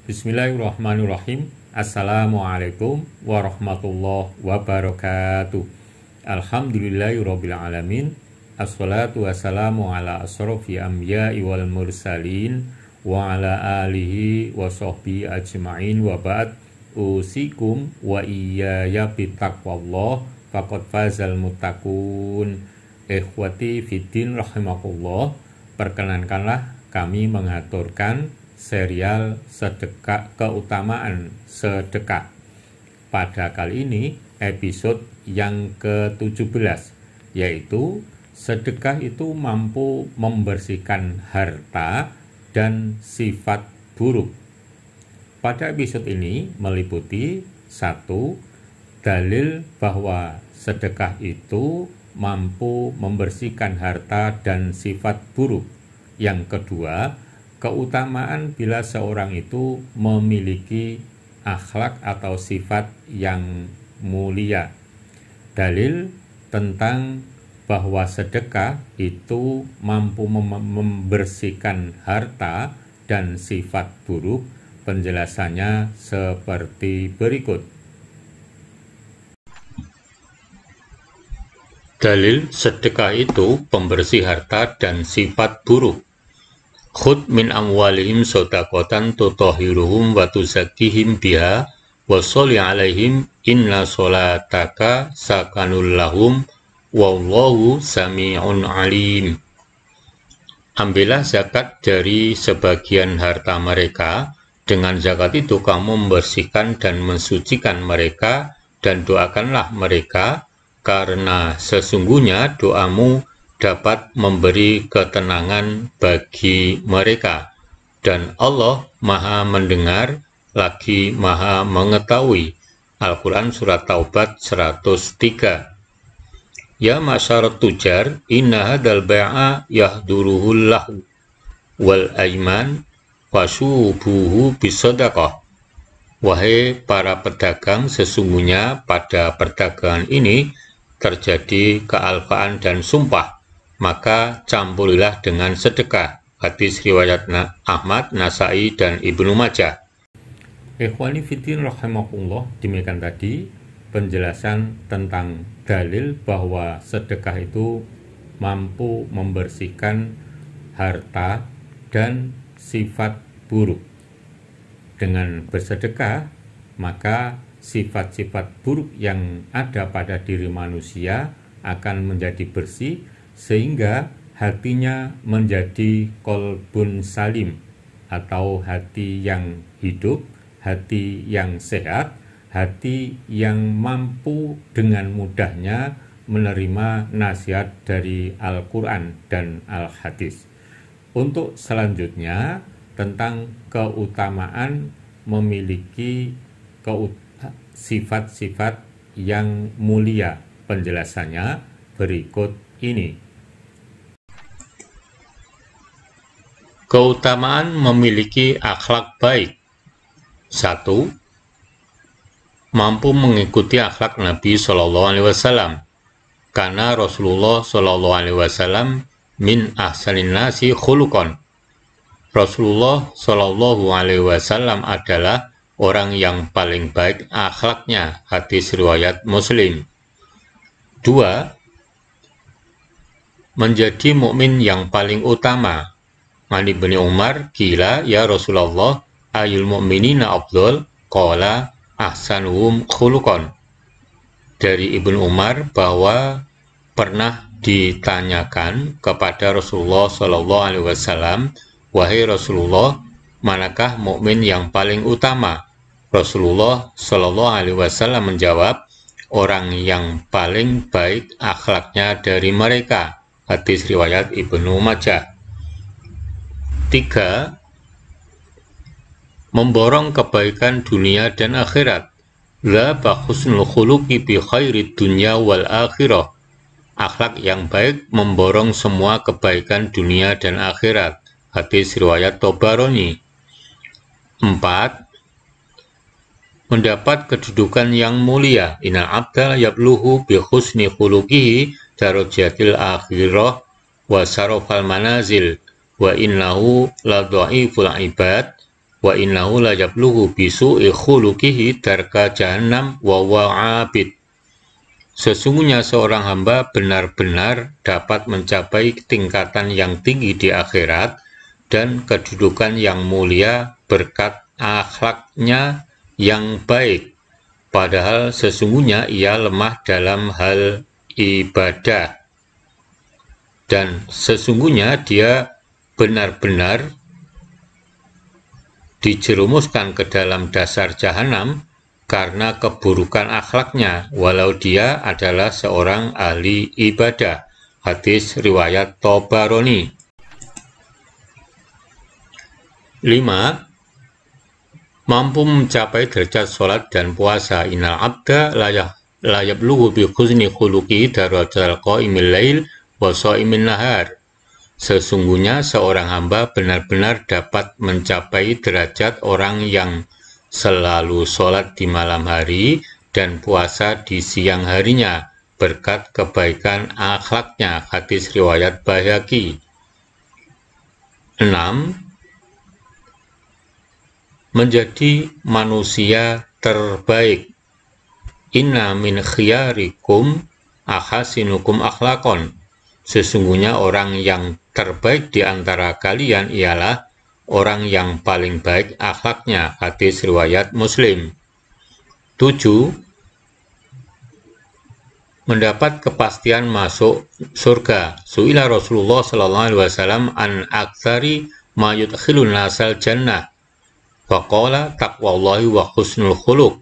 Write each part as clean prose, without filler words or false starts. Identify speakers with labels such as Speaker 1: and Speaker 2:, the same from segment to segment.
Speaker 1: Bismillahirrahmanirrahim. Assalamualaikum warahmatullahi wabarakatuh. Alhamdulillahirrabbilalamin. Assalatu wassalamu ala asrofi anbiya'i wal mursalin wa ala alihi wa sahbihi ajma'in wa ba'd. Usikum wa iyaya bittaqwallah faqad fazal muttaqun. Ikhwati fiddin rahimakumullah, perkenankanlah kami mengaturkan serial sedekah, keutamaan sedekah. Pada kali ini episode yang ke-17, yaitu sedekah itu mampu membersihkan harta dan sifat buruk. Pada episode ini meliputi 1. Dalil bahwa sedekah itu mampu membersihkan harta dan sifat buruk. Yang kedua, keutamaan bila seorang itu memiliki akhlak atau sifat yang mulia. Dalil tentang bahwa sedekah itu mampu membersihkan harta dan sifat buruk, penjelasannya seperti berikut. Dalil sedekah itu pembersih harta dan sifat buruk. Khud min amwalihim shadaqatan tutahhiruhum wa tuzakkihim biha wa sholli alaihim inna sholataka sakanul lahum wallahu sami'un alim. Ambillah zakat dari sebagian harta mereka, dengan zakat itu kamu membersihkan dan mensucikan mereka, dan doakanlah mereka, karena sesungguhnya doamu dapat memberi ketenangan bagi mereka, dan Allah Maha Mendengar lagi Maha Mengetahui. Al-Quran Surat Taubat 103. Ya masyarat tujar, inna hadal bai'a yahduruhul lahu wal aiman wasubuhu bisadaqah. Wahai para pedagang, sesungguhnya pada perdagangan ini terjadi kealfaan dan sumpah, maka campurilah dengan sedekah. Hadis riwayat Ahmad, Nasai, dan Ibnu Majah. Ikhwani fiddin rahimakumullah, demikian tadi penjelasan tentang dalil bahwa sedekah itu mampu membersihkan harta dan sifat buruk. Dengan bersedekah, maka sifat-sifat buruk yang ada pada diri manusia akan menjadi bersih, sehingga hatinya menjadi qalbun salim, atau hati yang hidup, hati yang sehat, hati yang mampu dengan mudahnya menerima nasihat dari Al-Quran dan Al-Hadis. Untuk selanjutnya, tentang keutamaan memiliki sifat-sifat yang mulia, penjelasannya berikut ini. Keutamaan memiliki akhlak baik. 1. Mampu mengikuti akhlak Nabi SAW, karena Rasulullah SAW min ahsanin nasi khuluqan. Rasulullah SAW adalah orang yang paling baik akhlaknya. Hadis riwayat Muslim. 2. Menjadi mukmin yang paling utama. Ani bin Umar, qila ya Rasulullah, ayul mu'minina afdal? Qala ahsanuhum khuluqan. Dari Ibnu Umar bahwa pernah ditanyakan kepada Rasulullah SAW, wahai Rasulullah, manakah mukmin yang paling utama? Rasulullah SAW menjawab, orang yang paling baik akhlaknya dari mereka. Hadis riwayat Ibnu Majah. 3. Memborong kebaikan dunia dan akhirat. La husnul khuluqi bi khairid dunya wal akhirah. Akhlak yang baik memborong semua kebaikan dunia dan akhirat. Hadis riwayat Tabarani. 4. Mendapat kedudukan yang mulia. Inna abda yabluhu bi husni khuluqihi darajatil akhirah wa sarofal manazil wa innahu la dha'iful ibad wa innahu la yablughu bisu'i khuluqihi darka jahannam wa wa'abid. Sesungguhnya seorang hamba benar-benar dapat mencapai tingkatan yang tinggi di akhirat dan kedudukan yang mulia berkat akhlaknya yang baik, padahal sesungguhnya ia lemah dalam hal ibadah, dan sesungguhnya dia benar-benar dijerumuskan ke dalam dasar jahanam karena keburukan akhlaknya, walau dia adalah seorang ahli ibadah. Hadis riwayat Tabarani. 5. Mampu mencapai derajat sholat dan puasa. Innal abda la yablughu bi husni khuluqi darajatal qa'imil lail wa sha'imin nahar. Sesungguhnya seorang hamba benar-benar dapat mencapai derajat orang yang selalu sholat di malam hari dan puasa di siang harinya berkat kebaikan akhlaknya. Hadis riwayat Baihaqi. 6. Menjadi manusia terbaik. Inna min khiyarikum ahasinukum akhlakon. Sesungguhnya orang yang terbaik di antara kalian ialah orang yang paling baik akhlaknya. Hadis riwayat Muslim. 7. Mendapat kepastian masuk surga. Su'ila Rasulullah sallallahu alaihi wasallam an aktsari ma yudkhilun nasal jannah. Faqala taqwallahi wa husnul khuluq.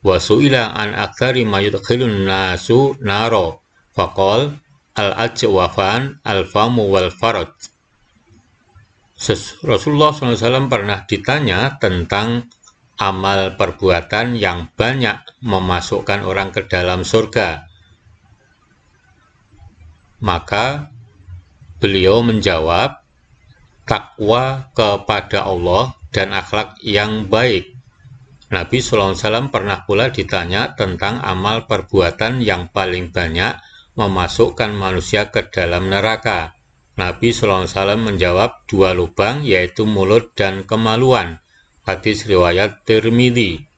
Speaker 1: Wa su'ila an aktsari ma yudkhilun nasu naro. Faqala al-ajwafan al-famu wal faraj. Rasulullah SAW pernah ditanya tentang amal perbuatan yang banyak memasukkan orang ke dalam surga. Maka beliau menjawab, takwa kepada Allah dan akhlak yang baik. Nabi SAW pernah pula ditanya tentang amal perbuatan yang paling banyak memasukkan manusia ke dalam neraka. Nabi SAW menjawab 2 lubang, yaitu mulut dan kemaluan. Hadis riwayat Tirmidzi.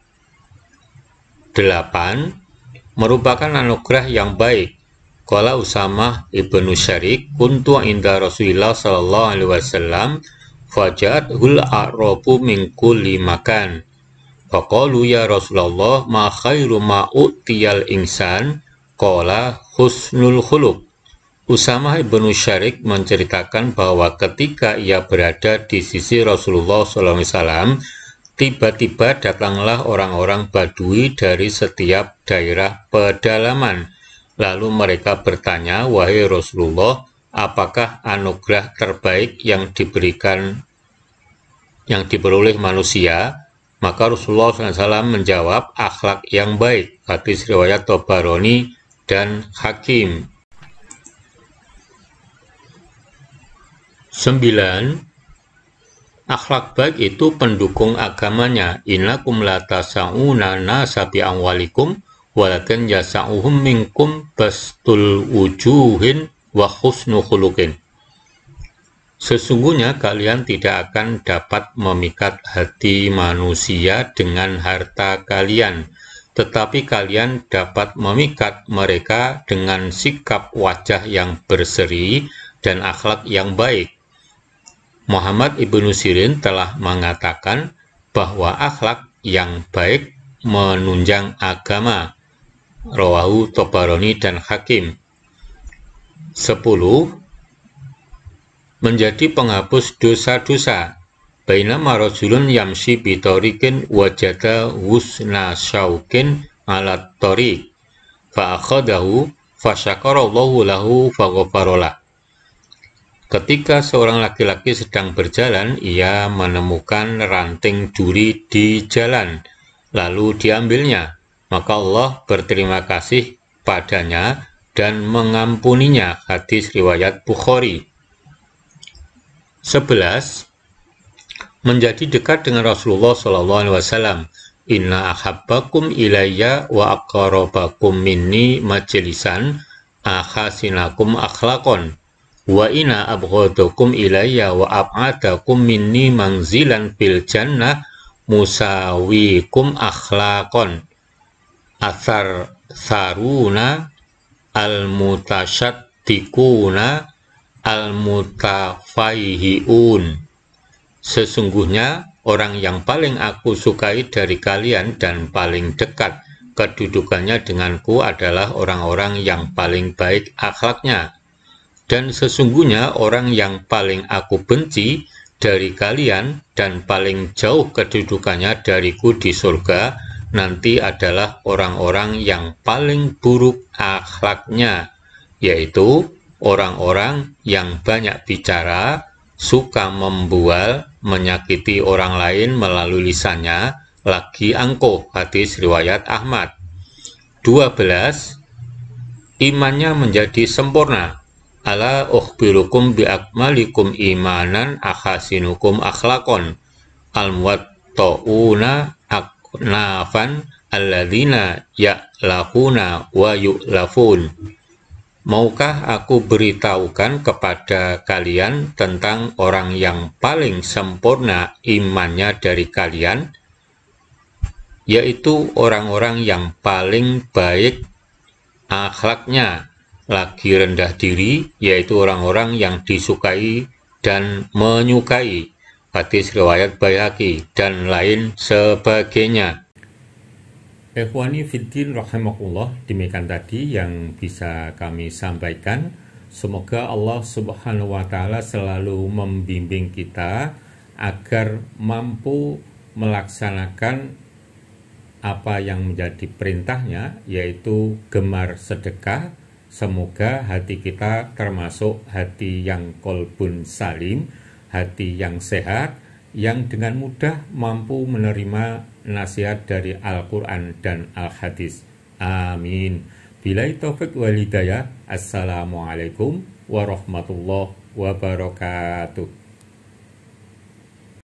Speaker 1: 8. Merupakan anugerah yang baik. Qala Usamah ibnu Syarik, kuntu inda Rasulillah sallallahu alaihi wasallam, faja'athul a'rabu min kulli makan. Faqalu ya Rasulullah, ma khairu ma u'tiyal insan? Qala husnul khuluq. Usamah ibnu Syarik menceritakan bahwa ketika ia berada di sisi Rasulullah SAW, tiba-tiba datanglah orang-orang Badui dari setiap daerah pedalaman. Lalu mereka bertanya, wahai Rasulullah, apakah anugerah terbaik yang diperoleh manusia? Maka Rasulullah SAW menjawab, akhlak yang baik. Hadis riwayat Tabarani dan Hakim. 9. Akhlak baik itu pendukung agamanya. Innakum la tasa'una nasa bi amwalikum walakin yasa'uhum minkum bastul wujuhin wa husnu khuluqin. Sesungguhnya kalian tidak akan dapat memikat hati manusia dengan harta kalian, tetapi kalian dapat memikat mereka dengan sikap wajah yang berseri dan akhlak yang baik. Muhammad ibnu Sirin telah mengatakan bahwa akhlak yang baik menunjang agama. Rawahu Tabarani dan Hakim. 10. Menjadi penghapus dosa-dosa. Bainama rajulun yamshi bi tariqin wajada husna syauqin ala tariq fa akhadahu fa syakarallahu lahu fa ghafaralah. Ketika seorang laki-laki sedang berjalan, ia menemukan ranting duri di jalan, lalu diambilnya. Maka Allah berterima kasih padanya dan mengampuninya. Hadis riwayat Bukhari. 11. Menjadi dekat dengan Rasulullah SAW. Inna ahabbakum ilayya wa aqrabakum minni majlisan ahasinakum akhlaqon. Wa inna abghadakum ilayya wa ab'adakum minni manzilan fil jannah musawikum akhlaqon asar saruna al-mutasyaddiquna al-mutafaihiun. Sesungguhnya orang yang paling aku sukai dari kalian dan paling dekat kedudukannya denganku adalah orang-orang yang paling baik akhlaknya. Dan sesungguhnya orang yang paling aku benci dari kalian dan paling jauh kedudukannya dariku di surga nanti adalah orang-orang yang paling buruk akhlaknya, yaitu orang-orang yang banyak bicara, suka membual, menyakiti orang lain melalui lisannya, lagi angkuh. Hadis riwayat Ahmad. 12. Imannya menjadi sempurna. Ala ukhbirukum biakmalikum imanan akhasinukum akhlakon al-muwatta'una aknafan alladzina ya'lafuna wa yu'lafun. Maukah aku beritahukan kepada kalian tentang orang yang paling sempurna imannya dari kalian, yaitu orang-orang yang paling baik akhlaknya, lagi rendah diri, yaitu orang-orang yang disukai dan menyukai. Hadis riwayat Baihaqi dan lain sebagainya. Ikhwani fiddin rahimakumullah, demikian tadi yang bisa kami sampaikan. Semoga Allah Subhanahu wa taala selalu membimbing kita agar mampu melaksanakan apa yang menjadi perintahnya, yaitu gemar sedekah. Semoga hati kita termasuk hati yang kolbun salim, hati yang sehat, yang dengan mudah mampu menerima nasihat dari Al-Quran dan Al-Hadis. Amin. Billahi taufiq wal hidayah. Assalamualaikum warahmatullahi wabarakatuh.